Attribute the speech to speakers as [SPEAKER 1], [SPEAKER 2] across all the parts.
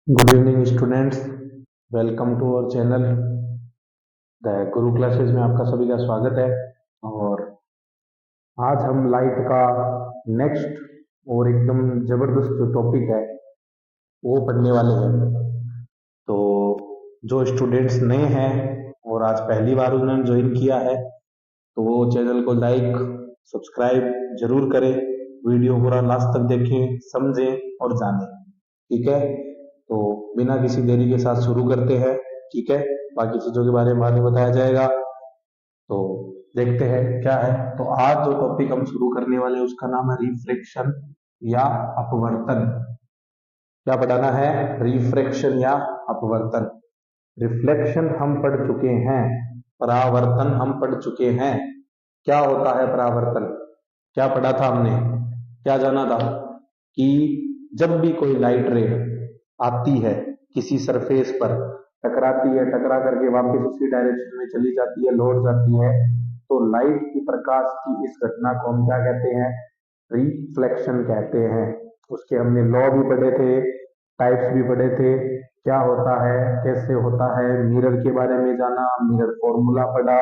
[SPEAKER 1] Good evening students. Welcome to our channel the Guru classes में आपका सभी का स्वागत है। और आज हम लाइट का नेक्स्ट और एकदम जबरदस्त जो टॉपिक है वो पढ़ने वाले हैं। तो जो स्टूडेंट्स नए हैं और आज पहली बार उन्होंने ज्वाइन किया है तो वो चैनल को लाइक सब्सक्राइब जरूर करें, वीडियो पूरा लास्ट तक देखें, समझें और जानें। ठीक है, तो बिना किसी देरी के साथ शुरू करते हैं। ठीक है, बाकी चीजों के बारे में बाद में बताया जाएगा। तो देखते हैं क्या है। तो आज जो टॉपिक हम शुरू करने वाले हैं उसका नाम है रिफ्लेक्शन या अपवर्तन। क्या पढ़ाना है? रिफ्रैक्शन या अपवर्तन। रिफ्लेक्शन हम पढ़ चुके हैं, परावर्तन हम पढ़ चुके हैं। क्या होता है परावर्तन? क्या पढ़ा था हमने? क्या जाना था कि जब भी कोई लाइट रे आती है किसी सरफेस पर, टकराती है, टकरा करके वापस उसी डायरेक्शन में चली जाती है, लौट जाती है, तो लाइट की प्रकाश की इस घटना को हम क्या कहते हैं? रिफ्लेक्शन कहते हैं। उसके हमने लॉ भी पढ़े थे, टाइप्स भी पढ़े थे, क्या होता है, कैसे होता है, मिरर के बारे में जाना, मिरर फॉर्मूला पढ़ा,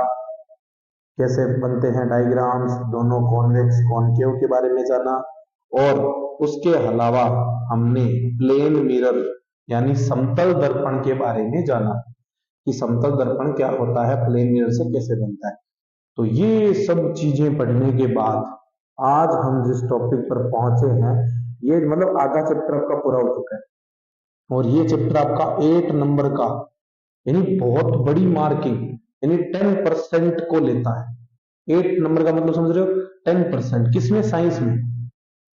[SPEAKER 1] कैसे बनते हैं डायग्राम्स, दोनों कॉन्वेक्स कॉनकेव के बारे में जाना। और उसके अलावा हमने प्लेन मिरर यानी समतल दर्पण के बारे में जाना कि समतल दर्पण क्या होता है, प्लेन मिरर से कैसे बनता है। तो ये सब चीजें पढ़ने के बाद आज हम जिस टॉपिक पर पहुंचे हैं, ये मतलब आधा चैप्टर आपका पूरा हो चुका है और ये चैप्टर आपका 8 नंबर का यानी बहुत बड़ी मार्किंग यानी 10% को लेता है। 8 नंबर का मतलब समझ रहे हो? 10% किसमें? साइंस में।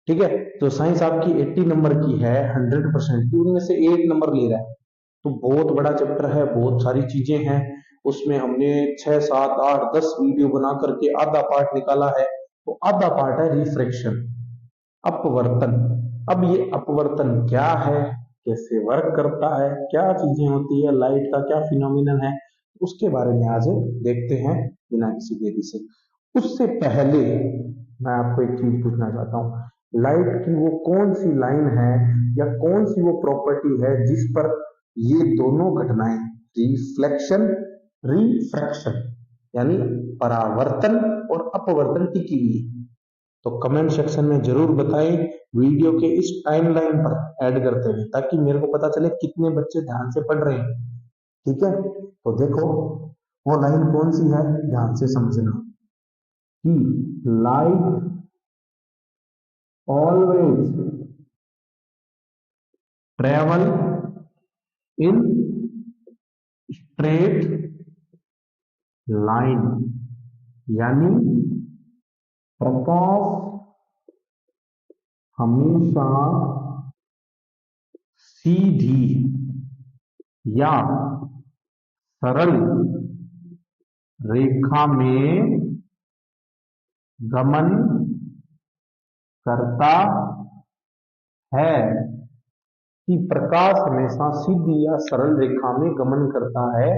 [SPEAKER 1] ठीक है, तो साइंस आपकी 80 नंबर की है, 100% की, उनमें से 8 नंबर ले रहा है। तो बहुत बड़ा चैप्टर है, बहुत सारी चीजें हैं उसमें। हमने 6 7 8 10 वीडियो बना करके आधा पार्ट निकाला है। तो आधा पार्ट है रिफ्रैक्शन, अपवर्तन। अब ये अपवर्तन क्या है, कैसे वर्क करता है, क्या चीजें होती है, लाइट का क्या फिनोमिनन है, उसके बारे में आज देखते हैं बिना किसी देरी से। उससे पहले मैं आपको एक चीज पूछना चाहता हूँ, लाइट की वो कौन सी लाइन है या कौन सी वो प्रॉपर्टी है जिस पर ये दोनों घटनाएं, रिफ्लेक्शन, रिफ्रैक्शन यानी परावर्तन और अपवर्तन टिकी हुई है? तो कमेंट सेक्शन में जरूर बताएं, वीडियो के इस टाइमलाइन पर ऐड करते हुए, ताकि मेरे को पता चले कितने बच्चे ध्यान से पढ़ रहे हैं। ठीक है, तो देखो वो लाइन कौन सी है, ध्यान से समझना कि light always travel in straight line, यानी प्रकाश हमेशा सीधी या सरल रेखा में गमन करता है। कि प्रकाश हमेशा सीधी या सरल रेखा में गमन करता है,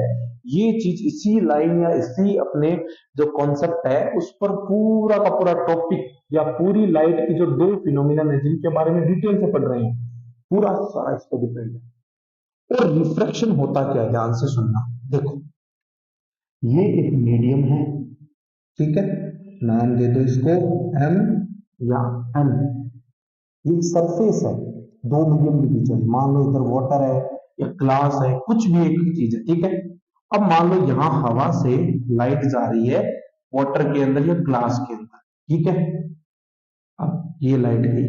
[SPEAKER 1] ये चीज इसी लाइन या इसी अपने जो कॉन्सेप्ट है उस पर पूरा का पूरा टॉपिक या पूरी लाइट की जो दो फिनोमिनन है जिनके बारे में डिटेल से पढ़ रहे हैं, पूरा सारा इस पर डिपेंड है। और रिफ्रैक्शन होता क्या है, ध्यान से सुनना। देखो ये एक मीडियम है, ठीक है, नाम दे दो इसको एम या एन। ये सरफेस है, दो मीडियम के बीच में। मान लो इधर वाटर है या ग्लास है, कुछ भी एक चीज है, ठीक है। अब मान लो यहां हवा से लाइट जा रही है वाटर के अंदर या ग्लास के अंदर, ठीक है। अब ये लाइट गई,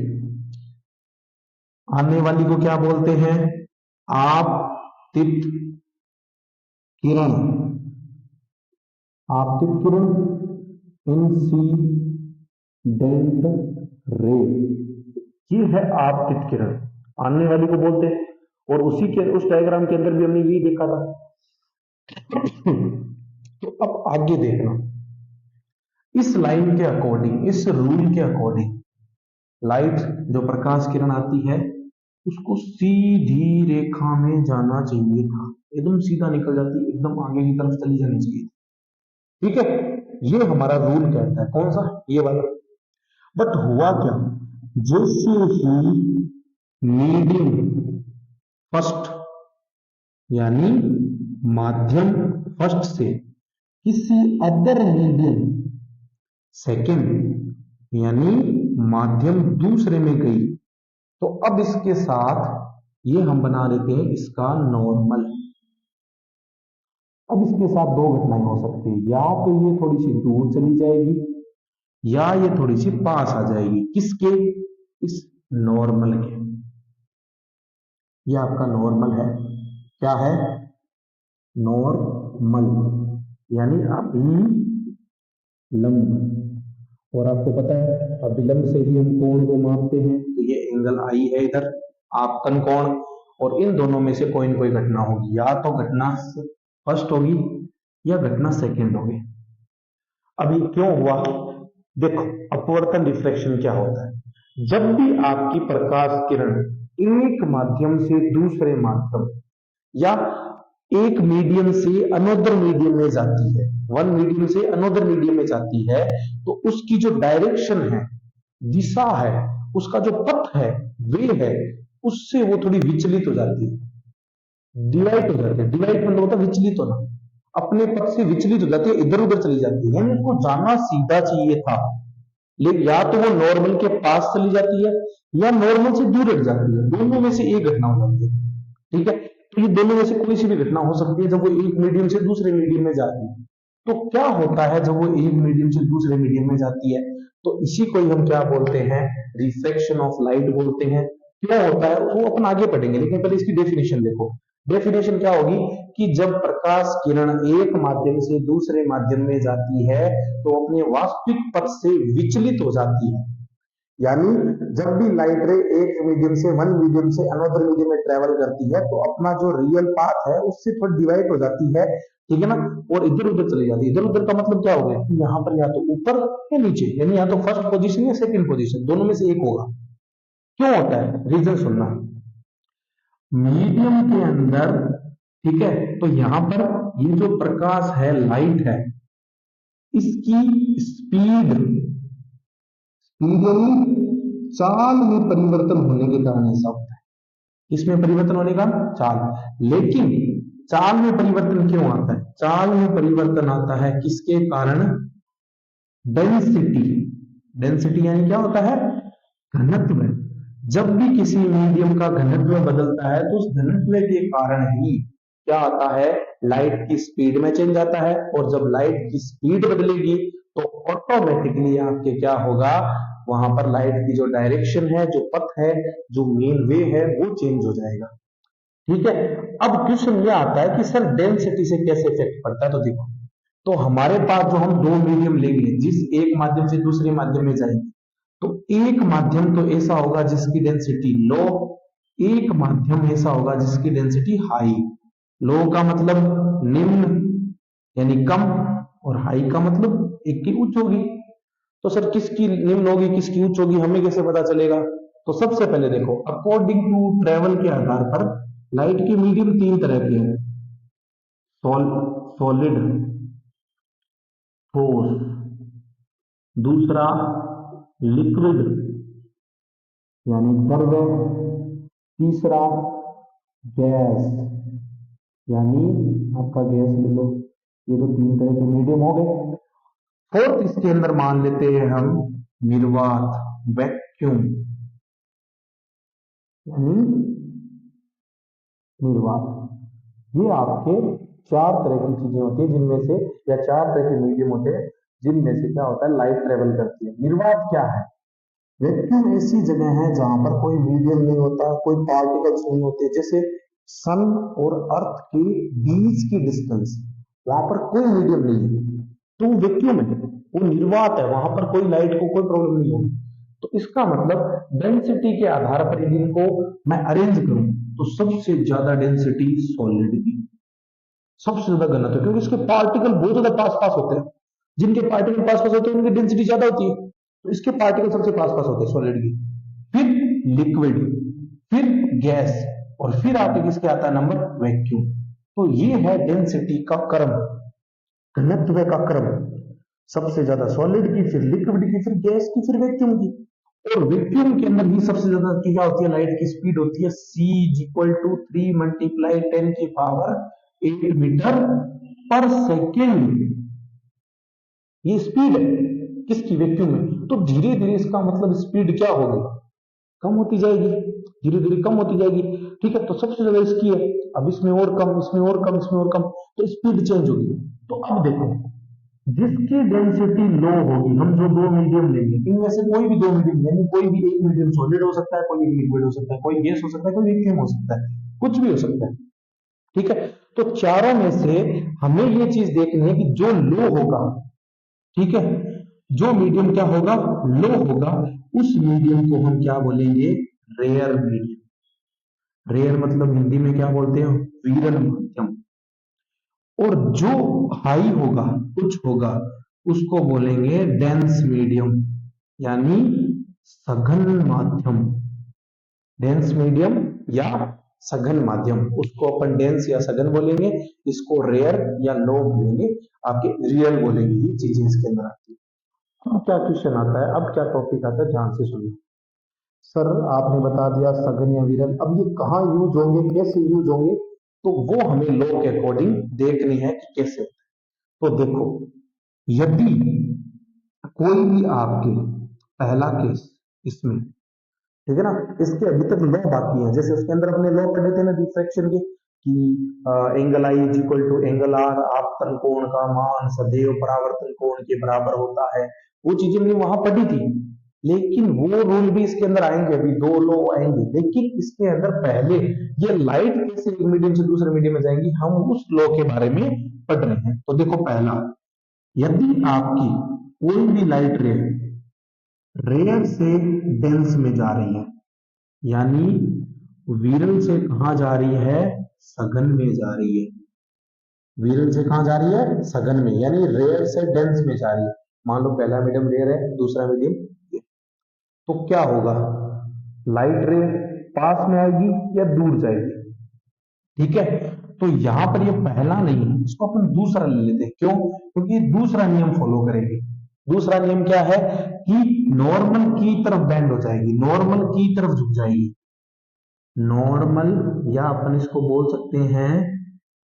[SPEAKER 1] आने वाली को क्या बोलते हैं? आपतित किरण। आपतित किरण, इंसिडेंट रे, ये है आपतित किरण, आने वाली को बोलते हैं। और उसी के उस डायग्राम के अंदर भी हमने यही देखा था। तो अब आगे देखना, इस लाइन के अकॉर्डिंग, इस रूल के अकॉर्डिंग लाइट जो प्रकाश किरण आती है उसको सीधी रेखा में जाना चाहिए था, एकदम सीधा निकल जाती, एकदम आगे की तरफ चली जानी चाहिए, ठीक है। ये हमारा रूल कहता है, कौन सा? ये वाला। बट हुआ क्या, जैसे ही मीडियम फर्स्ट यानी माध्यम फर्स्ट से किसी अदर मीडियम सेकंड यानी माध्यम दूसरे में गई, तो अब इसके साथ ये हम बना देते हैं इसका नॉर्मल। अब इसके साथ दो घटनाएं हो सकती है, या तो ये थोड़ी सी दूर चली जाएगी या ये थोड़ी सी पास आ जाएगी। किसके? इस नॉर्मल के। ये आपका नॉर्मल है। क्या है? नॉर्मल यानी अभिलंब। और आपको पता है अभिलंब से ही हम कोण को मापते हैं, तो ये एंगल आई है इधर, आपतन कोण, और इन दोनों में से कोई न कोई घटना होगी, या तो घटना फर्स्ट होगी या घटना सेकंड होगी। अभी क्यों हुआ? देखो, अपवर्तन रिफ्लेक्शन क्या होता है? जब भी आपकी प्रकाश किरण एक माध्यम से दूसरे माध्यम या एक मीडियम से अनदर मीडियम में जाती है, वन मीडियम से अनदर मीडियम में जाती है, तो उसकी जो डायरेक्शन है, दिशा है, उसका जो पथ है, वे है, उससे वो थोड़ी विचलित हो जाती है, डिवाइड हो जाती है। डिवाइड मतलब होता है विचलित होना, अपने पथ से विचलित हो जाती है, इधर उधर चली जाती है। यानी उसको जाना सीधा चाहिए था, लेकिन या तो वो नॉर्मल के पास चली जाती है या नॉर्मल से दूर हट जाती है, दोनों में से एक घटना हो जाती है। ठीक है, तो ये दोनों में से कोई सी भी घटना हो सकती है जब वो एक मीडियम से दूसरे मीडियम में जाती है। तो क्या होता है जब वो एक मीडियम से दूसरे मीडियम में जाती है? तो इसी को ही हम क्या बोलते हैं? रिफ्रैक्शन ऑफ लाइट बोलते हैं। क्या होता है वो अपन आगे पढ़ेंगे, लेकिन पहले इसकी डेफिनेशन देखो। डेफिनेशन क्या होगी कि जब प्रकाश किरण एक माध्यम से दूसरे माध्यम में जाती है तो अपने वास्तविक पथ से विचलित हो जाती है। यानी जब भी लाइट रे एक मीडियम से वन मीडियम से अनदर मीडियम में ट्रेवल करती है, तो अपना जो रियल पाथ है उससे थोड़ी डिवाइड हो जाती है, ठीक है ना, और इधर उधर चली जाती है। इधर उधर का मतलब क्या हो गया? यहाँ पर या तो ऊपर या नीचे, यानी या तो फर्स्ट पोजीशन या सेकंड पोजीशन, दोनों में से एक होगा। क्यों होता है? रीजन सुनना। मीडियम के अंदर, ठीक है, तो यहां पर ये जो प्रकाश है, लाइट है, इसकी स्पीड यानी चाल में परिवर्तन होने के कारण ऐसा होता है। इसमें परिवर्तन होने का चाल। लेकिन चाल में परिवर्तन क्यों आता है? चाल में परिवर्तन आता है किसके कारण? डेंसिटी। डेंसिटी यानी क्या होता है? घनत्व। जब भी किसी मीडियम का घनत्व बदलता है तो उस घनत्व के कारण ही क्या आता है? लाइट की स्पीड में चेंज आता है, और जब लाइट की स्पीड बदलेगी तो ऑटोमेटिकली आपके क्या होगा? वहां पर लाइट की जो डायरेक्शन है, जो पथ है, जो मेन वे है, वो चेंज हो जाएगा। ठीक है, अब क्वेश्चन ये आता है कि सर डेंसिटी से कैसे इफेक्ट पड़ता है? तो देखो, तो हमारे पास जो हम दो मीडियम लेंगे, जिस एक माध्यम से दूसरे माध्यम में जाएंगे, तो एक माध्यम तो ऐसा होगा जिसकी डेंसिटी लो, एक माध्यम ऐसा होगा जिसकी डेंसिटी हाई। लो का मतलब निम्न यानी कम, और हाई का मतलब एक की उच्च होगी। तो सर किसकी निम्न होगी, किसकी उच्च होगी, हमें कैसे पता चलेगा? तो सबसे पहले देखो, अकॉर्डिंग टू ट्रेवल के आधार पर लाइट के मीडियम तीन तरह के हैं। सॉलिड, ठोस, दूसरा लिक्विड यानी द्रव, तीसरा गैस यानी आपका गैस ले लो। ये तो तीन तरह के मीडियम हो गए। फोर्थ इसके अंदर मान लेते हैं हम निर्वात, वैक्यूम यानी निर्वात। ये आपके चार तरह की चीजें होती है जिनमें से, या चार तरह के मीडियम होते हैं जिनमें से क्या होता है? लाइट ट्रेवल करती है। निर्वात क्या है? वैक्यूम ऐसी जगह है जहां पर कोई मीडियम नहीं होता, कोई पार्टिकल्स नहीं होते। जैसे सन और अर्थ के बीच की डिस्टेंस, वहां पर कोई मीडियम नहीं है, तो वो वैक्यूम है, वो निर्वात है, वहां पर कोई लाइट को कोई प्रॉब्लम नहीं होगी। तो इसका मतलब डेंसिटी के आधार पर यदि इनको मैं अरेंज करूं तो सबसे ज्यादा डेंसिटी सॉलिड की, सबसे ज्यादा घनत्व, क्योंकि इसके पार्टिकल बहुत ज्यादा पास पास होते हैं। जिनके पार्टिकल पास पास होते हैं उनकी डेंसिटी ज्यादा होती है, तो इसके पार्टिकल सबसे पास पास होते हैं सॉलिड की। फिर लिक्विड, फिर गैस, और फिर आके किसके आता है नंबर? वैक्यूम। तो ये है डेंसिटी का क्रम, घनत्व का क्रम। सबसे ज्यादा सॉलिड की, फिर लिक्विड की, फिर गैस की, फिर वैक्यूम की। और वैक्यूम के अंदर ही सबसे ज्यादा क्या होती है, लाइट की स्पीड होती है c is equal to 3 multiply 10 की पावर 8 मीटर पर सेकेंड। ये स्पीड है किसकी, वैक्यूम में। तो धीरे धीरे इसका मतलब स्पीड क्या होगी, कम होती जाएगी, धीरे धीरे कम होती जाएगी। ठीक है, तो सबसे ज्यादा इसकी है, अब इसमें और कम, इसमें और कम, इसमें और कम, तो स्पीड चेंज होगी। तो अब देखो, जिसकी डेंसिटी लो होगी, हम जो दो मीडियम लेंगे, इनमें से कोई भी दो मीडियम, यानी कोई भी एक मीडियम सॉलिड हो सकता है, कोई एक लिक्विड हो सकता है, कोई गैस हो सकता है, कोई वैक्यूम हो सकता है, कुछ भी हो सकता है। ठीक है, तो चारों में से हमें ये चीज देखनी है कि जो लो होगा, ठीक है, जो मीडियम क्या होगा, लो होगा, उस मीडियम को हम क्या बोलेंगे, रेयर मीडियम। रेयर मतलब हिंदी में क्या बोलते हैं, विरल माध्यम। और जो हाई होगा, उच्च होगा, उसको बोलेंगे डेंस मीडियम, यानी सघन माध्यम। डेंस मीडियम या सघन माध्यम, उसको अपन डेंस या सघन बोलेंगे, इसको रेयर या लो बोलेंगे, आपके रियल बोलेंगे। ये चीजें इसके अंदर आती है। अब क्या क्वेश्चन आता है, अब क्या टॉपिक आता है, ध्यान से सुनिए। सर आपने बता दिया सघन या विरल, अब ये कहाँ यूज होंगे, कैसे यूज होंगे, तो वो हमें लॉ के अकॉर्डिंग देखनी है कि कैसे। तो देखो, यदि कोई भी आपके, पहला केस इसमें, ठीक है ना, इसके अभी तक लॉ बाकी है, जैसे उसके अंदर अपने लॉ पढ़े थे ना डिफ्रैक्शन के, कि angle i is equal to angle r, आपतन कोण का मान सदैव परावर्तन कोण के बराबर होता है, वो चीजें हमने वहां पढ़ी थी। लेकिन वो रूल भी इसके अंदर आएंगे, अभी दो लॉ आएंगे, लेकिन इसके अंदर पहले ये लाइट कैसे एक मीडियम से दूसरे मीडियम में जाएंगी, हम उस लॉ के बारे में पढ़ रहे हैं। तो देखो, पहला, यदि आपकी कोई भी लाइट रे रेयर से डेंस में जा रही है, यानी विरल से कहा जा रही है, सघन में जा रही है। विरल से कहा जा रही है, सघन में, यानी रेयर से डेंस में जा रही है। मान लो पहला मीडियम रेयर है, दूसरा मीडियम, तो क्या होगा, लाइट रे पास में आएगी या दूर जाएगी। ठीक है, तो यहां पर ये पहला नहीं है, इसको अपन दूसरा ले लेते हैं। क्यों, क्योंकि दूसरा नियम फॉलो करेगी। दूसरा नियम क्या है, कि नॉर्मल की तरफ बेंड हो जाएगी, नॉर्मल की तरफ झुक जाएगी। नॉर्मल, या अपन इसको बोल सकते हैं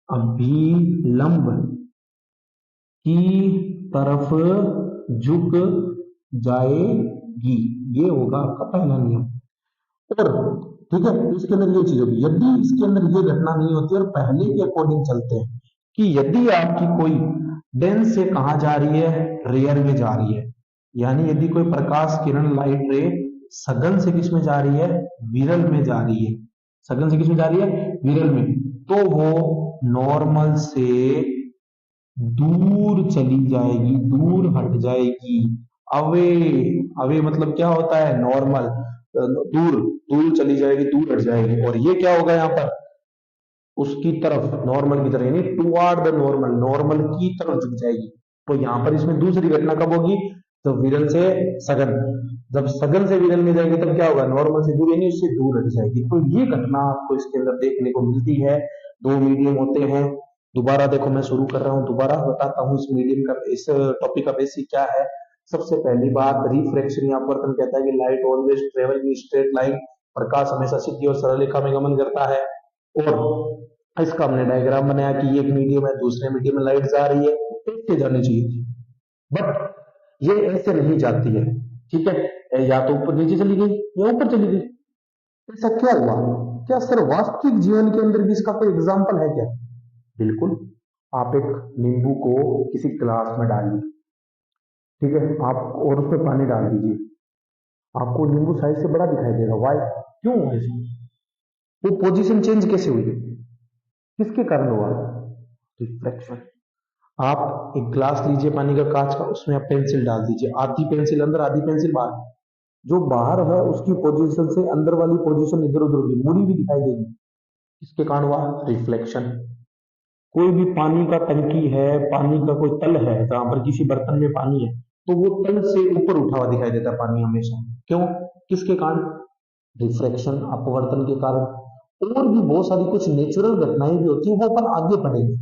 [SPEAKER 1] अभिलंब की तरफ झुक जाएगी। ये होगा आपका पहला नियम। और ठीक है, तो इसके अंदर ये चीज होगी, यदि इसके अंदर ये घटना नहीं होती, और पहले के अकॉर्डिंग चलते हैं कि यदि आपकी कोई डेंस से कहां जा रही है, रेयर में जा रही है, यानी यदि कोई प्रकाश किरण लाइट रे सघन से किस में जा रही है, विरल में जा रही है, सघन से किस में जा रही है, विरल में, तो वो नॉर्मल से दूर चली जाएगी, दूर हट जाएगी। अवे, अवे मतलब क्या होता है, नॉर्मल, दूर, दूर चली जाएगी, दूर हट जाएगी। और ये क्या होगा यहाँ पर, उसकी तरफ, नॉर्मल की तरफ, यानी टुवार्ड द नॉर्मल, नॉर्मल की तरफ झुक जाएगी। तो यहाँ पर इसमें दूसरी घटना कब होगी, जब विरल से सघन, जब सघन से विरल में जाएगी तब क्या होगा, नॉर्मल से दूर, यानी उससे दूर हट जाएगी। तो ये घटना आपको इसके अंदर देखने को मिलती है। दो मीडियम होते हैं। दोबारा देखो, मैं शुरू कर रहा हूँ, दोबारा बताता हूँ इस मीडियम का, इस टॉपिक का बेसिक क्या है। सबसे पहली बात, रिफ्रैक्शन या अपवर्तन कहता है कि light always travel in straight line, प्रकाश हमेशा सीधी और सरल रेखा में गमन करता है। और इसका हमने डायग्राम बनाया कि एक मीडियम है, दूसरे मीडियम में लाइट जा रही है, ऐसे जानी चाहिए थी, बट ये ऐसे नहीं जाती है। ठीक है, या तो ऊपर नीचे चली गई या ऊपर चली गई। ऐसा क्या हुआ, क्या सर वास्तविक जीवन के अंदर भी इसका कोई एग्जाम्पल है क्या? बिल्कुल। आप एक नींबू को किसी ग्लास में डालिए, ठीक है, आप और उसमें पानी डाल दीजिए, आपको नींबू साइज से बड़ा दिखाई देगा। वाई, क्यों ऐसा? वो पोजीशन चेंज कैसे हुई, किसके कारण हुआ? रिफ्रैक्शन। आप एक ग्लास लीजिए पानी का, कांच का, उसमें आप पेंसिल डाल दीजिए, आधी पेंसिल अंदर आधी पेंसिल बाहर, जो बाहर है उसकी पोजीशन से अंदर वाली पोजीशन इधर उधर होगी, मुड़ी भी दिखाई देगी। किसके कारण हुआ? रिफ्लेक्शन। कोई भी पानी का टंकी है, पानी का कोई तल है जहां पर किसी बर्तन में पानी है, तो वो तल से ऊपर उठा हुआ दिखाई देता है पानी हमेशा। क्यों? किसके कारण? रिफ्रैक्शन, अपवर्तन के कारण। और भी बहुत सारी कुछ नेचुरल घटनाएं भी होती है, वो अपन आगे पढ़ेंगे।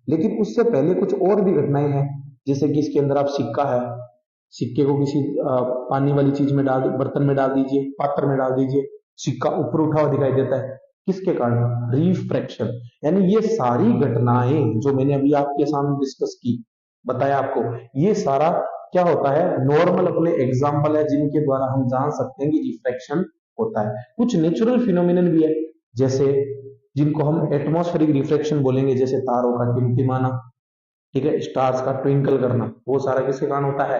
[SPEAKER 1] लेकिन उससे पहले कुछ और भी घटनाएं हैं, जैसे कि इसके अंदर आप सिक्का है, सिक्के को किसी पानी वाली चीज में डाल, बर्तन में डाल दीजिए, पात्र में डाल दीजिए, सिक्का ऊपर उठा हुआ दिखाई देता है। किसके कारण? रिफ्रैक्शन। यानी ये सारी घटनाएं जो मैंने अभी आपके सामने डिस्कस की, बताया आपको, ये सारा क्या होता है? नॉर्मल अपने एग्जाम्पल है जिनके द्वारा हम जान सकते हैं कि रिफ्रैक्शन होता है। कुछ नेचुरल फिनोमिनन भी है, जैसे जिनको हम एटमॉस्फेरिक रिफ्रैक्शन बोलेंगे, जैसे तारों का टिमटिमाना, ठीक है, स्टार्स का ट्विंकल करना, वो सारा किसके कारण होता है?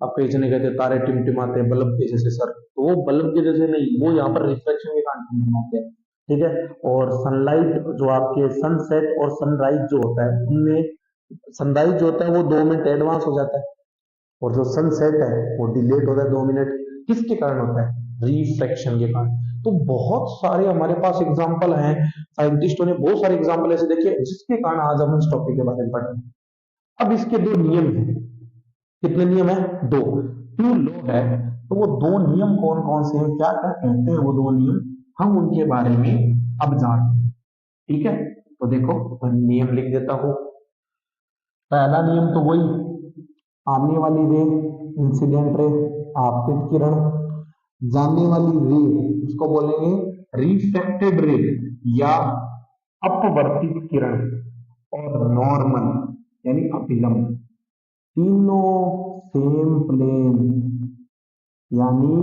[SPEAKER 1] अब कई जने कहते हैं तारे टिमटिमाते हैं बल्ब के जैसे सर, तो वो बल्ब के जैसे नहीं, वो यहाँ पर रिफ्लेक्शन के कारण टिमटिमाते हैं, ठीक है। और सनलाइट जो आपके सनसेट और सनराइज जो होता है उनमें, सनराइज जो होता है वो 2 मिनट एडवांस हो जाता है, और जो सनसेट है वो डिलेट होता है 2 मिनट। किसके कारण होता है? रिफ्रैक्शन के कारण। तो बहुत सारे हमारे पास एग्जाम्पल हैं, साइंटिस्टों ने बहुत सारे एग्जाम्पल ऐसे देखे जिसके कारण आज हम इस टॉपिक के बारे में पढ़ रहे हैं। अब इसके 2 नियम हैं। कितने नियम है? 2। टू लॉ है, तो वो 2 नियम कौन कौन से हैं, क्या क्या कहते हैं वो 2 नियम, हम उनके बारे में अब जानते हैं, ठीक है। तो देखो, मैं नियम लिख देता हूं। पहला नियम तो वही, आने वाली रे इंसिडेंट रे, आपतित किरण, जाने वाली रे उसको बोलेंगे रिफ्लेक्टेड रे या अपवर्तित किरण, और नॉर्मल यानी अभिलंब, तीनों सेम प्लेन यानी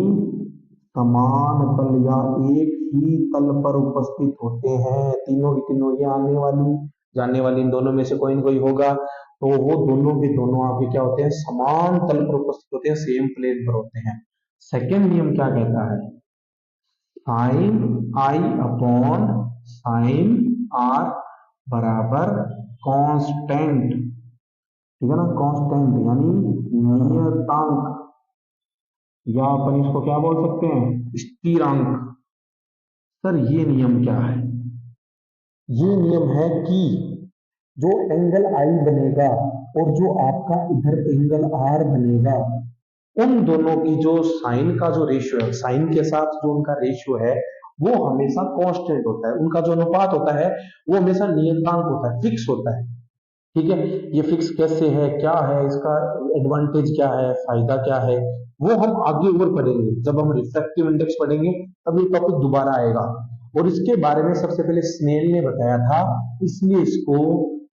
[SPEAKER 1] समान तल या एक ही तल पर उपस्थित होते हैं। तीनों की तीनों, ये आने वाली जाने वाली, इन दोनों में से कोई न कोई होगा, तो वो दोनों के दोनों आपके क्या होते हैं? समान तल पर उपस्थित होते हैं, सेम प्लेन पर होते हैं। सेकेंड नियम क्या कहता है? Sine i upon sine r बराबर कांस्टेंट, ठीक है ना, कांस्टेंट यानी नियतांक, या अपन इसको क्या बोल सकते हैं? स्थिरांक। सर ये नियम क्या है? ये नियम है कि जो एंगल आई बनेगा और जो आपका इधर एंगल आर बनेगा, उन दोनों की जो साइन का जो रेशियो है, साइन के साथ जो उनका रेशियो है वो हमेशा कांस्टेंट होता है, उनका जो अनुपात होता है वो हमेशा नियतांक होता है, फिक्स होता है, ठीक है। ये फिक्स कैसे है, क्या है इसका एडवांटेज, क्या है फायदा, क्या है, वो हम आगे और पढ़ेंगे। जब हम रिफ्रैक्टिव इंडेक्स पढ़ेंगे तब ये टॉपिक दोबारा आएगा, और इसके बारे में सबसे पहले स्नेल ने बताया था, इसलिए इसको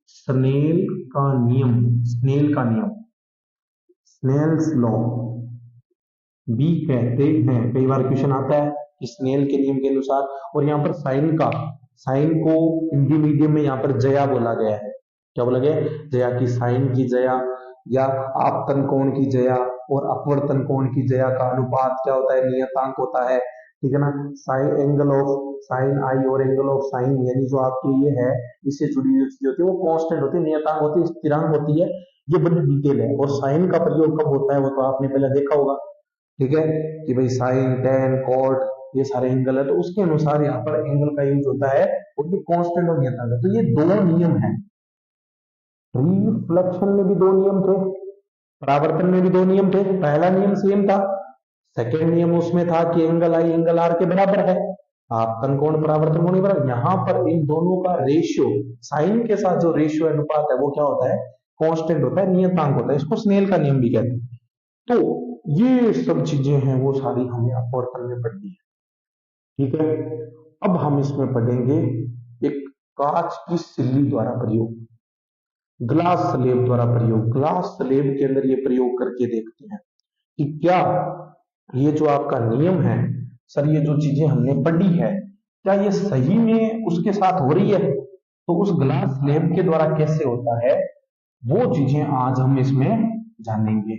[SPEAKER 1] स्नेल का नियम, स्नेल का नियम, स्नेल्स लॉ भी कहते हैं। कई बार क्वेश्चन आता है कि स्नेल के नियम के अनुसार, और यहाँ पर साइन का, साइन को हिंदी मीडियम में यहाँ पर जया बोला गया है। क्या बोला गया? जया की, साइन की जया या आपतन कोण की जया और अपवर्तन कोण की जया का अनुपात क्या होता है? नियतांक होता है, ठीक है ना। साइन एंगल ऑफ साइन आई और एंगल ऑफ साइन यानी जो आपकी ये है, इससे जुड़ी हुई चीज होती है वो कांस्टेंट होती है, नियतांक होती है, स्थिरांक होती है। ये बड़ी डिटेल है। और साइन का प्रयोग कब होता है वो तो आपने पहले देखा होगा, ठीक है, कि भाई साइन टेन कॉट ये सारे एंगल है, तो उसके अनुसार यहाँ पर एंगल का यूज होता है, और ये कांस्टेंट और नियतांक है। तो ये 2 नियम है। रिफ्लेक्शन में भी 2 नियम थे, परावर्तन में भी 2 नियम थे। पहला नियम सेम था, सेकेंड नियम उसमें था कि एंगल आई एंगल आर के बराबर है, आपतन कोण परावर्तन कोण के बराबर। यहाँ पर इन दोनों का रेशियो, साइन के साथ जो रेशियो अनुपात है वो क्या होता है? कांस्टेंट होता है, नियतांक होता है। इसको स्नेल का नियम भी कहते हैं। तो ये सब चीजें हैं वो सारी हमें अपवर्तन में पढ़नी है, ठीक है। अब हम इसमें पढ़ेंगे एक कांच की सिल्ली द्वारा प्रयोग, ग्लास स्लेब द्वारा प्रयोग। ग्लास स्लेब के अंदर ये प्रयोग करके देखते हैं कि क्या ये जो आपका नियम है, सर ये जो चीजें हमने पढ़ी है क्या ये सही में उसके साथ हो रही है, तो उस ग्लास स्लेब के द्वारा कैसे होता है, वो चीजें आज हम इसमें जानेंगे।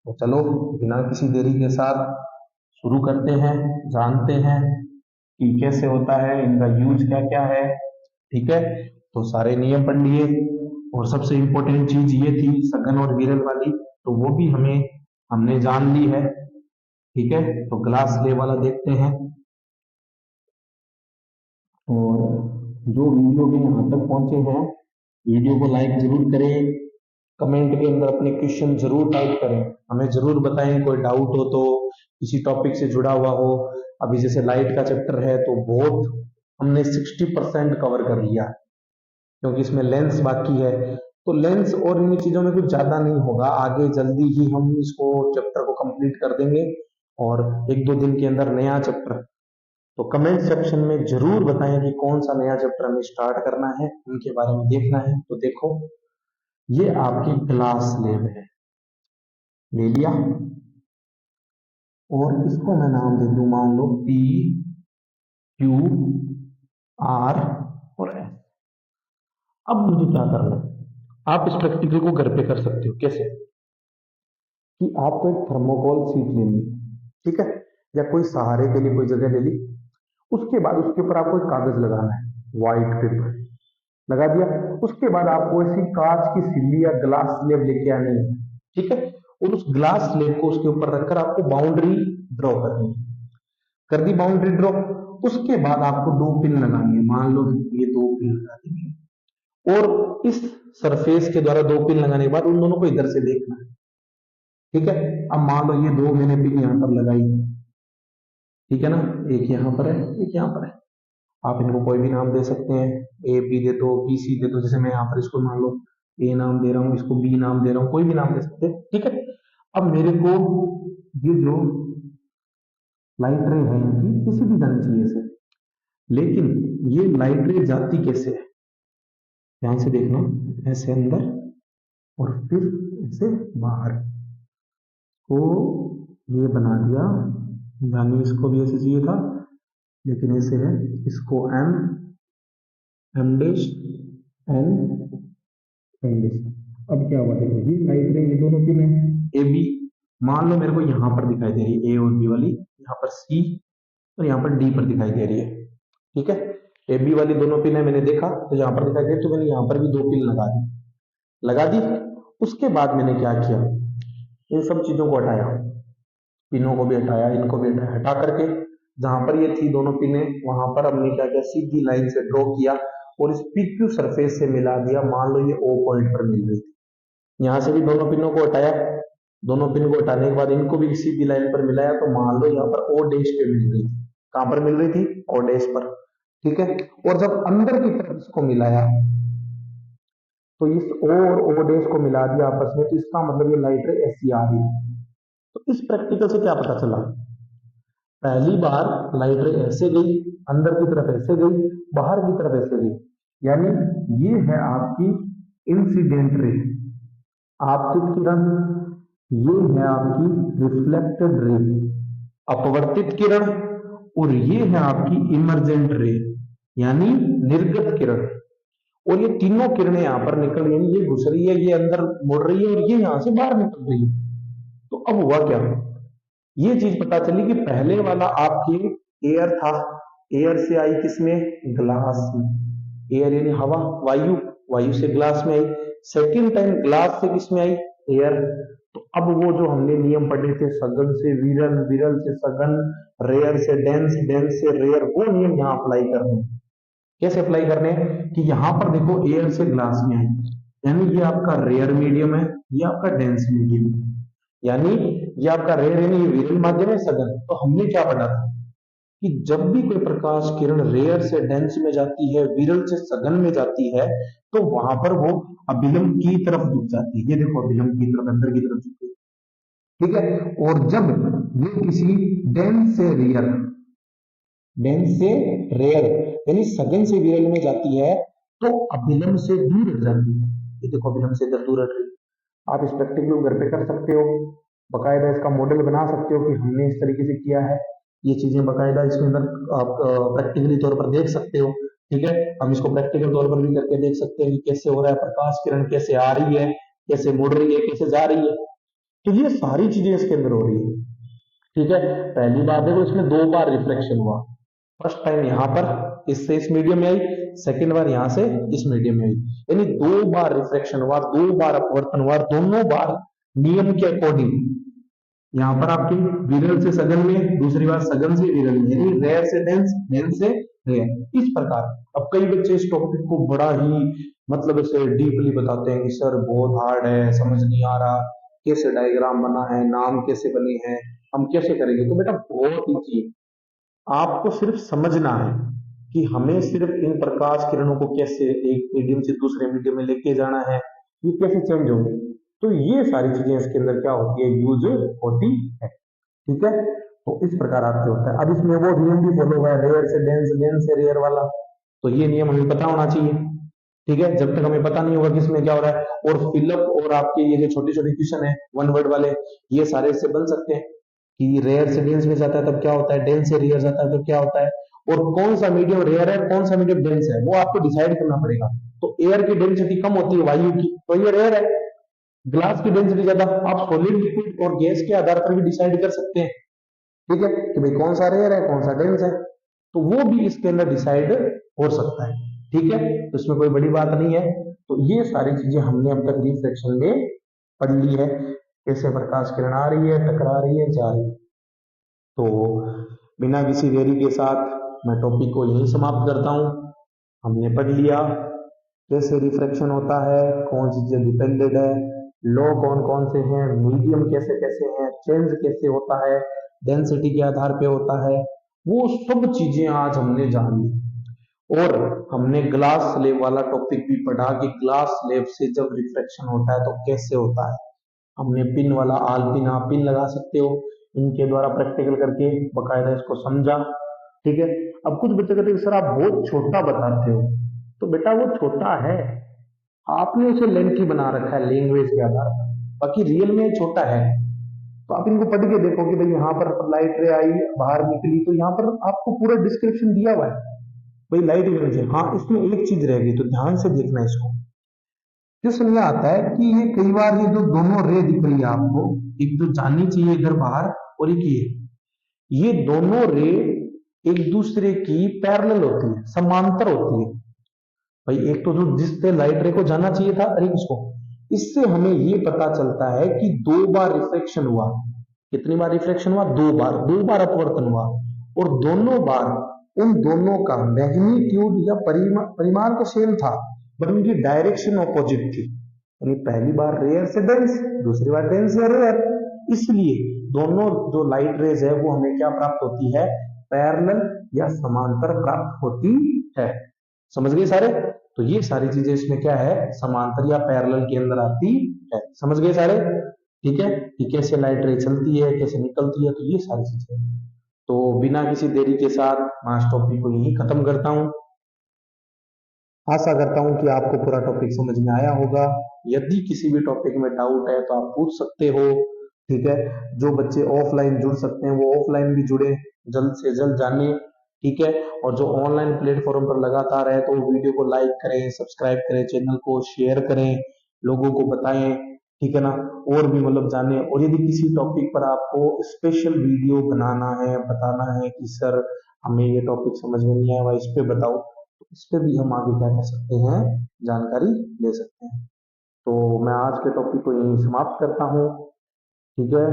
[SPEAKER 1] तो चलो बिना किसी देरी के साथ शुरू करते हैं, जानते हैं कि कैसे होता है, इनका यूज क्या क्या है, ठीक है। तो सारे नियम पढ़ लिए, और सबसे इंपॉर्टेंट चीज ये थी सघन और विरल वाली, तो वो भी हमने जान ली है, ठीक है। तो ग्लास स्लेब वाला देखते हैं। और जो वीडियो में यहाँ तक पहुंचे हैं, वीडियो को लाइक जरूर करें, कमेंट के अंदर अपने क्वेश्चन जरूर टाइप करें, हमें जरूर बताएं कोई डाउट हो तो, किसी टॉपिक से जुड़ा हुआ हो। अभी जैसे लाइट का चैप्टर है तो बहुत हमने 60% कवर कर लिया, क्योंकि इसमें लेंस बाकी है, तो लेंस और इन चीजों में कुछ ज्यादा नहीं होगा, आगे जल्दी ही हम इसको चैप्टर को कंप्लीट कर देंगे और एक दो दिन के अंदर नया चैप्टर। तो कमेंट सेक्शन में जरूर बताएं कि कौन सा नया चैप्टर हमें स्टार्ट करना है, उनके बारे में देखना है। तो देखो, ये आपकी ग्लास स्लेब है, ले लिया, और इसको मैं नाम दे दूं मान लो P Q R और S। अब मुझे क्या करना है, आप इस प्रैक्टिकल को घर पे कर सकते हो। कैसे? कि आपको एक थर्मोकोल शीट लेनी है, ठीक है, या कोई सहारे के लिए कोई जगह ले ली। उसके बाद उसके ऊपर आपको एक कागज लगाना है, व्हाइट पेपर लगा दिया। उसके बाद आपको ऐसी कांच की सिल्ली या ग्लास स्लेब लेके आनी है, ठीक है, और उस ग्लास स्लेब को उसके ऊपर रखकर आपको बाउंड्री ड्रॉ करनी है। कर दी बाउंड्री ड्रॉ। उसके बाद आपको दो पिन लगानी है, मान लो ये दो पिन लगा देंगे, और इस सरफेस के द्वारा दो पिन लगाने के बाद उन दोनों को इधर से देखना है, ठीक है। अब मान लो ये दो मैंने पिन यहाँ पर लगाई, ठीक है ना, एक यहाँ पर है, एक यहाँ पर है। आप इनको कोई भी नाम दे सकते हैं, ए बी दे दो, बी सी दे दो। जैसे मैं यहाँ पर इसको मान लो ए नाम दे रहा हूँ, इसको बी नाम दे रहा हूँ, कोई भी नाम दे सकते हैं, ठीक है। अब मेरे को ये जो लाइट रे है इनकी किसी भी जानी चाहिए इसे, लेकिन ये लाइट रे जाती कैसे है, ध्यान से देखना, ऐसे अंदर और फिर ऐसे बाहर को ये बना दिया। यानी इसको भी ऐसे चाहिए था, लेकिन ऐसे है, इसको M M dash N N dash. अब क्या हुआ, देखो ये लाइट रे, ये दोनों पिन है ए बी, मान लो मेरे को यहाँ पर दिखाई दे रही है ए और बी वाली, यहाँ पर सी और यहाँ पर डी पर दिखाई दे रही है, ठीक है। ए बी वाली दोनों पिन है, मैंने देखा तो यहाँ पर दिखाई दे रही, तो मैंने यहाँ पर भी दो पिन लगा दी। उसके बाद मैंने क्या किया, इन सब चीजों को हटाया, पिनों को भी हटाया, इनको भी हटाया, हटा करके जहां पर ये थी दोनों पिने, वहां पर हमने क्या किया, सीधी लाइन से ड्रॉ किया और इस PQ सरफेस से मिला दिया। मान लो ये O पॉइंट पर मिल रही थी, यहाँ से भी दोनों पिनों को हटाया, दोनों पिन को हटाने के बाद इनको भी सीधी लाइन पर मिलाया, तो मान लो यहाँ पर O डैश पे मिल रही थी। कहां पर मिल रही थी? O डैश पर, ठीक है। और जब अंदर की तरफ इसको मिलाया, तो इस O और O डैश को मिला दिया आपस में, तो इसका मतलब ये लाइट रे ऐसी आ रही है। तो इस प्रैक्टिकल से क्या पता चला, पहली बार लाइट रे ऐसे गई, अंदर की तरफ ऐसे गई, बाहर की तरफ ऐसे गई, यानी ये है आपकी इंसिडेंट रे, आपतित किरण। ये है आपकी रिफ्लेक्टेड रे, अपवर्तित किरण। और ये है आपकी इमर्जेंट रे, यानी निर्गत किरण। और ये तीनों किरणें यहाँ पर निकल रही है, ये घुस रही है, ये अंदर मुड़ रही है, और ये यहां से बाहर निकल रही है। तो अब हुआ क्या, ये चीज पता चली कि पहले वाला आपके एयर था, एयर से आई किसमें, ग्लास में, एयर यानी हवा, वायु, वायु से ग्लास में आई। सेकेंड टाइम ग्लास से किसमें आई, एयर। तो अब वो जो हमने नियम पढ़े थे, सघन से विरल, विरल से सघन, रेयर से डेंस, डेंस से रेयर, वो नियम यहाँ अप्लाई करने हैं। कैसे अप्लाई करने हैं कि यहां पर देखो एयर से ग्लास में आई, यानी ये आपका रेयर मीडियम है, ये आपका डेंस मीडियम है, यानी ये आपका रेयर यानी ये विरल माध्यम है, सघन। तो हमने क्या पढ़ा था कि जब भी कोई प्रकाश किरण रेयर से डेंस में जाती है, विरल से सघन में जाती है, तो वहां पर वो अभिलंब की तरफ झुक जाती है। ये देखो अभिलंब की तरफ, अंदर की तरफ झुकती है, ठीक है। और जब ये किसी डेंस से रेयर, डेंस से रेयर यानी सघन से विरल में जाती है, तो अभिलंब से दूर हट जाती है। ये देखो अभिलंब से इधर दूर हट रही है। आप इस प्रैक्टिकल घर पे कर सकते हो, बकायदा इसका मॉडल बना सकते हो कि हमने इस तरीके से किया है। ये चीजें बकायदा इसके अंदर आप प्रैक्टिकली तौर पर देख सकते हो, ठीक है। हम इसको प्रैक्टिकल तौर पर भी करके देख सकते हैं कि कैसे हो रहा है, प्रकाश किरण कैसे आ रही है, कैसे मुड़ रही है, कैसे जा रही है। तो ये सारी चीजें इसके अंदर हो रही है, ठीक है। पहली बार देखो इसमें दो बार रिफ्लेक्शन हुआ, फर्स्ट टाइम यहां पर इससे इस मीडियम में आई, सेकेंड बार यहां से इस मीडियम में आई, यानी दो बार रिफ्लेक्शन हुआ, दो बार अपवर्तन हुआ, दोनों बार नियम के अकॉर्डिंग। यहाँ पर आपके विरल से सघन में, दूसरी बार सघन से विरल में, यानी रेयर से डेंस, डेंस से रेयर, इस प्रकार। अब कई बच्चे इस टॉपिक को बड़ा ही मतलब इसे डीपली बताते हैं कि सर बहुत हार्ड है, समझ नहीं आ रहा, कैसे डायग्राम बना है, नाम कैसे बने हैं, हम कैसे करेंगे। तो बेटा बहुत ईजी है, आपको सिर्फ समझना है कि हमें सिर्फ इन प्रकाश किरणों को कैसे एक मीडियम से दूसरे मीडियम में लेके जाना है, ये कैसे चेंज होंगे। तो ये सारी चीजें इसके अंदर क्या होती है, यूज होती है। ठीक है, तो इस प्रकार आपके होता है। अब इसमें वो नियम भी फॉलो हुआ है, रेयर से डेंस, डेंस से रेयर वाला, तो ये नियम हमें पता होना चाहिए। ठीक है, जब तक हमें पता नहीं होगा कि इसमें क्या हो रहा है, और फिलअप और आपके ये जो छोटे छोटे क्वेश्चन है वन वर्ड वाले, ये सारे इससे बन सकते हैं कि रेयर से डेंस में जाता है तब क्या होता है, डेंस से रेयर जाता है तो क्या होता है, और कौन सा मीडियम रेयर है कौन सा मीडियम डेंस है वो आपको डिसाइड करना पड़ेगा। तो एयर की डेंसिटी कम होती है वायु की, तो ये रेयर है। ग्लास की डेंसिटी ज्यादा, आप सॉलिड, लिक्विड और गैस के आधार पर भी डिसाइड कर सकते हैं। ठीक है, कि भाई कौन सा रेयर है कौन सा डेंस है, तो वो भी इसके अंदर डिसाइड हो सकता है। ठीक है, तो इसमें कोई बड़ी बात नहीं है। तो ये सारी चीजें हमने अब तक रिफ्लेक्शन में पढ़ ली है, कैसे प्रकाश किरण आ रही है, टकरा रही है, जा रही है। तो बिना किसी देरी के साथ मैं टॉपिक को यहीं समाप्त करता हूं। हमने पढ़ लिया कैसे रिफ्रैक्शन होता है, कौन सी चीजें डिपेंडेड है, लॉ कौन कौन से हैं, मीडियम कैसे कैसे हैं, चेंज कैसे होता है, डेंसिटी के आधार पे होता है, वो सब चीजें आज हमने जान ली। और हमने ग्लास स्लेब वाला टॉपिक भी पढ़ा कि ग्लास स्लेब से जब रिफ्रैक्शन होता है तो कैसे होता है। हमने पिन वाला आल पिन, आप पिन लगा सकते हो, इनके द्वारा प्रैक्टिकल करके बकायदा इसको समझा। ठीक है, अब कुछ बच्चे कहते हैं सर आप बहुत छोटा बताते हो, तो बेटा वो छोटा है, आपने उसे लेंथी बना रखा है लैंग्वेज के आधार पर, बाकी रियल में छोटा है। तो आप इनको पढ़ के देखो कि भाई यहाँ पर लाइट रे आई, बाहर निकली, तो यहाँ पर आपको पूरा डिस्क्रिप्शन दिया हुआ है भाई लाइट एनर्जी। हाँ, इसमें एक चीज रह गई, तो ध्यान से देखना इसको। क्वेश्चन ये आता है कि ये कई बार ये जो दोनों रे दिख रही है आपको, एक जो जानी चाहिए इधर बाहर और एक ये दोनों रे एक दूसरे की पैरेलल होती है, समांतर होती है। भाई एक तो जो जिससे लाइट रे को जाना चाहिए था, अरे इसको, इससे हमें ये पता चलता है कि दो बार रिफ्लेक्शन हुआ। कितनी बार रिफ्लेक्शन हुआ, दो बार, दो बार अपवर्तन हुआ, और दोनों बार उन दोनों का मैग्नीट्यूड या परिमाण तो सेम था, बट उनकी डायरेक्शन ऑपोजिट थी। यानी पहली बार रेयर से डेंस, दूसरी बार डेंस से रेयर, इसलिए दोनों जो लाइट रेज है वो हमें क्या प्राप्त होती है, पैरेलल या समांतर प्राप्त होती है। समझ गए सारे। तो ये सारी चीजें इसमें क्या है, समांतर या पैरेलल के अंदर आती है। समझ गए सारे। ठीक है, कि कैसे लाइट रे चलती है, कैसे निकलती है, तो ये सारी चीजें। तो बिना किसी देरी के साथ मैं आज टॉपिक को यही खत्म करता हूं। आशा करता हूं कि आपको पूरा टॉपिक समझ में आया होगा। यदि किसी भी टॉपिक में डाउट है तो आप पूछ सकते हो। ठीक है, जो बच्चे ऑफलाइन जुड़ सकते हैं वो ऑफलाइन भी जुड़े, जल्द से जल्द जाने। ठीक है, और जो ऑनलाइन प्लेटफॉर्म पर लगातार है तो वीडियो को लाइक करें, सब्सक्राइब करें, चैनल को शेयर करें, लोगों को बताएं। ठीक है ना, और भी मतलब जाने। और यदि किसी टॉपिक पर आपको स्पेशल वीडियो बनाना है, बताना है कि सर हमें ये टॉपिक समझ में नहीं आया, इस पे बताओ, तो इस पे भी हम आगे क्या कर सकते हैं, जानकारी ले सकते हैं। तो मैं आज के टॉपिक को यहीं समाप्त करता हूँ। ठीक है,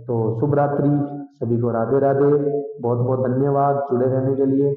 [SPEAKER 1] तो शुभ रात्रि, सभी को राधे राधे, बहुत बहुत धन्यवाद जुड़े रहने के लिए।